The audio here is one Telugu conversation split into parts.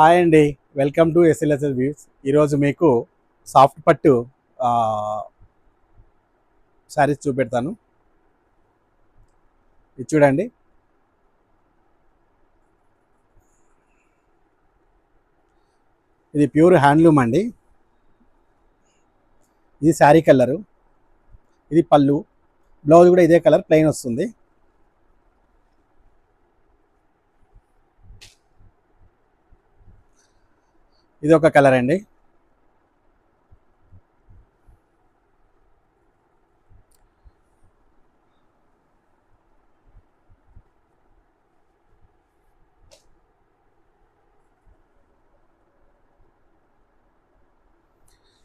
హాయ్ అండి. Welcome to SLSL views. ఈరోజు మీకు సాఫ్ట్ పట్టు శారీస్ చూపెడతాను. ఇది చూడండి. ఇది ప్యూర్ హ్యాండ్లూమ్ అండి. ఇది శారీ కలరు. ఇది పళ్ళు. బ్లౌజ్ కూడా ఇదే కలర్ ప్లెయిన్ వస్తుంది. ఇది ఒక కలర్ అండి.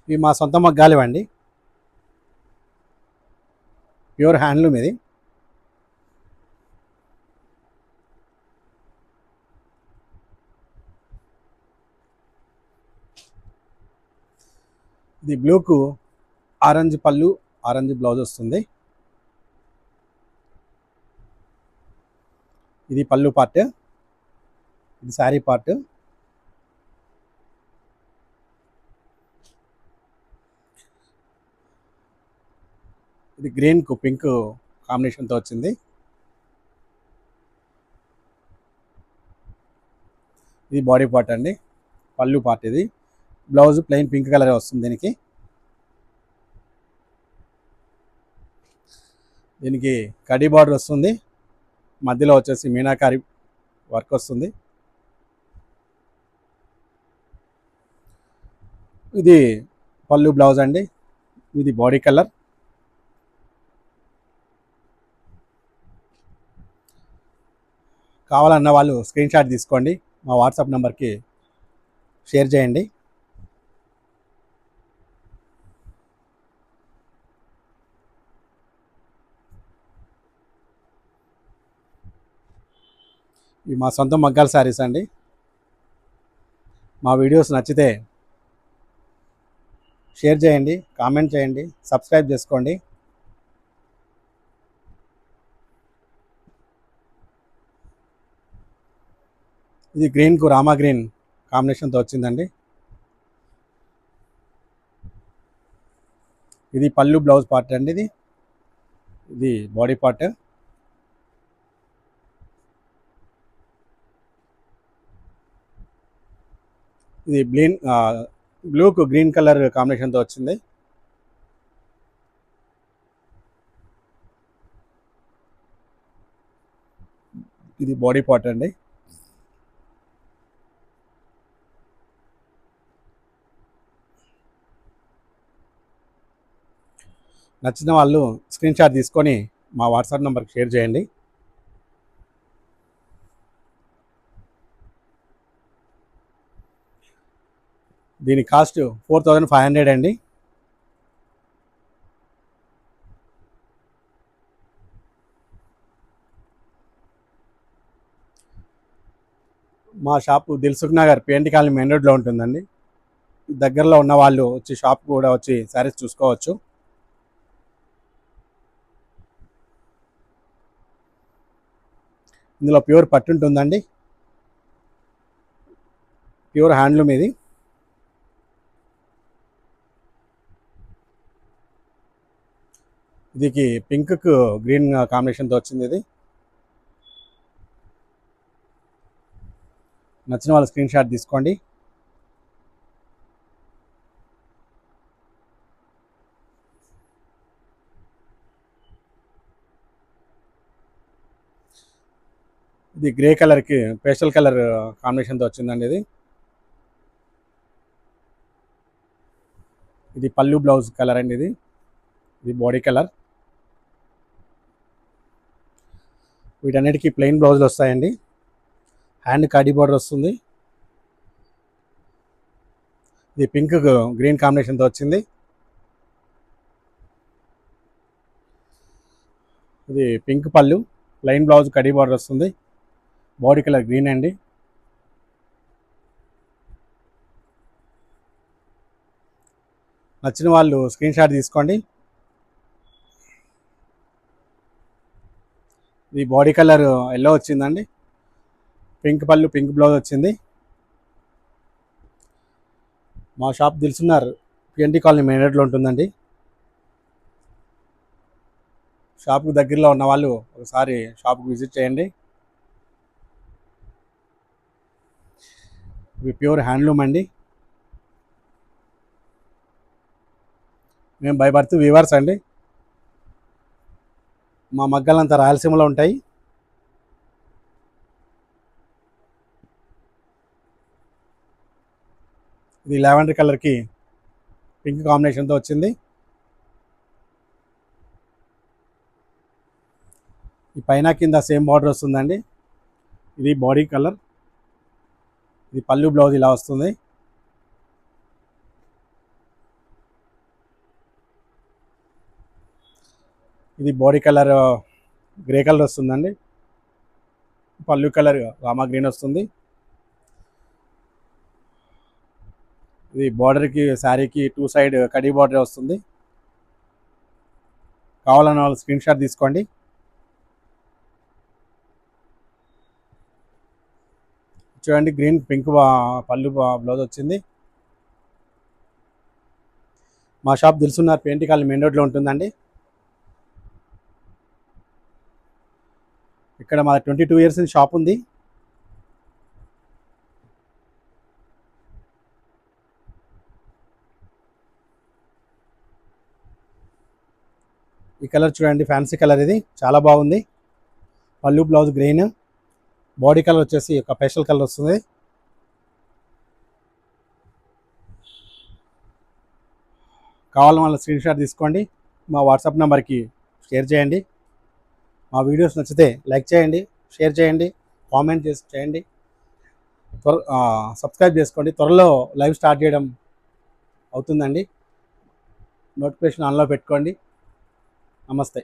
ఇవి మా సొంత మగ్గాలివండి. ప్యూర్ హ్యాండ్లూమ్ ఇది. ఇది బ్లూకు ఆరెంజ్ పళ్ళు, ఆరెంజ్ బ్లౌజ్ వస్తుంది. ఇది పళ్ళు పార్ట్, ఇది శారీ పార్ట్. ఇది గ్రీన్కు పింక్ కాంబినేషన్తో వచ్చింది. ఇది బాడీ పార్ట్ అండి, పళ్ళు పార్ట్. ఇది బ్లౌజ్ ప్లెయిన్ పింక్ కలర్ వస్తుంది. దీనికి కడీ బార్డర్ వస్తుంది. మధ్యలో వచ్చేసి మీనాకారి వర్క్ వస్తుంది. ఇది పళ్ళు బ్లౌజ్ అండి. ఇది బాడీ కలర్. కావాలన్న వాళ్ళు స్క్రీన్ షాట్ తీసుకోండి, మా వాట్సాప్ నెంబర్కి షేర్ చేయండి. ఇవి మా సొంత మగ్గాల శారీస్ అండి. మా వీడియోస్ నచ్చితే షేర్ చేయండి, కామెంట్ చేయండి, సబ్స్క్రైబ్ చేసుకోండి. ఇది గ్రీన్కు రామా గ్రీన్ కాంబినేషన్తో వచ్చిందండి. ఇది పళ్ళు బ్లౌజ్ పార్ట్ అండి. ఇది బాడీ పార్ట్. ఇది బ్లూకు గ్రీన్ కలర్ కాంబినేషన్తో వచ్చింది. ఇది బాడీ పార్ట్ అండి. నచ్చిన వాళ్ళు స్క్రీన్ షాట్ తీసుకొని మా వాట్సాప్ నెంబర్కి షేర్ చేయండి. దీని కాస్ట్ 4500 అండి. మా shop Dilsukh Nagar P&T colony main రోడ్లో ఉంటుందండి. దగ్గరలో ఉన్న వాళ్ళు వచ్చి షాప్ కూడా వచ్చి శారీస్ చూసుకోవచ్చు. ఇందులో ప్యూర్ పట్టు ఉంటుందండి, ప్యూర్ హ్యాండ్లూమ్ ఇది. ఇదికి పింక్కు గ్రీన్ కాంబినేషన్తో వచ్చింది. ఇది నచ్చిన వాళ్ళ స్క్రీన్ షాట్ తీసుకోండి. ఇది గ్రే కలర్కి పేస్టల్ కలర్ కాంబినేషన్తో వచ్చిందండి. ఇది పళ్ళు బ్లౌజ్ కలర్ అండి. ఇది బాడీ కలర్. వీటన్నిటికీ ప్లెయిన్ బ్లౌజులు వస్తాయండి. హ్యాండ్ కడీ బార్డర్ వస్తుంది. ఇది పింక్ గ్రీన్ కాంబినేషన్తో వచ్చింది. ఇది పింక్ పళ్ళు, ప్లెయిన్ బ్లౌజ్ కడీ బార్డర్ వస్తుంది. బాడీ కలర్ గ్రీన్ అండి. నచ్చిన వాళ్ళు స్క్రీన్ షాట్ తీసుకోండి. ఇది బాడీ కలర్ ఎల్లో వచ్చిందండి. పింక్ పళ్ళు, పింక్ బ్లౌజ్ వచ్చింది. మా shop Dilsukhnagar P&T colony main రోడ్లో ఉంటుందండి. షాప్కి దగ్గరలో ఉన్న వాళ్ళు ఒకసారి షాప్కి విజిట్ చేయండి. ఇవి ప్యూర్ హ్యాండ్లూమ్ అండి. మేము బై బర్త్ వీవర్స్ అండి. మా మగ్గలంతా రాయలసీమలో ఉంటాయి. ఇది లావెండర్ కలర్కి పింక్ కాంబినేషన్తో వచ్చింది. ఈ పైన కింద సేమ్ బార్డర్ వస్తుందండి. ఇది బాడీ కలర్, ఇది పళ్ళు బ్లౌజ్ ఇలా వస్తుంది. ఇది బాడీ కలర్ గ్రే కలర్ వస్తుందండి. పళ్ళు కలర్ రామా గ్రీన్ వస్తుంది. ఇది బార్డర్కి శారీకి 2 సైడ్ కడీ బార్డర్ వస్తుంది. కావాలన్న వాళ్ళు స్క్రీన్ షాట్ తీసుకోండి. చూడండి, గ్రీన్ పింక్ పళ్ళు బ్లౌజ్ వచ్చింది. మా shop Dilsukhnagar P&T colony main రోడ్లో ఉంటుందండి. ఇక్కడ మా 22 ఇయర్స్ షాప్ ఉంది. ఈ కలర్ చూడండి, ఫ్యాన్సీ కలర్, ఇది చాలా బాగుంది. పళ్ళు బ్లౌజ్ గ్రీన్, బాడీ కలర్ వచ్చేసి ఒక పేస్టల్ కలర్ వస్తుంది. కావాలని వాళ్ళ స్క్రీన్ షాట్ తీసుకోండి, మా వాట్సాప్ నెంబర్కి షేర్ చేయండి. మా వీడియోస్ నచ్చితే లైక్ చేయండి, షేర్ చేయండి, కామెంట్ చేయండి, సబ్స్క్రైబ్ చేసుకోండి. త్వరలో లైవ్ స్టార్ట్ చేయడం అవుతుందండి. నోటిఫికేషన్ ఆన్లో పెట్టుకోండి. నమస్తే.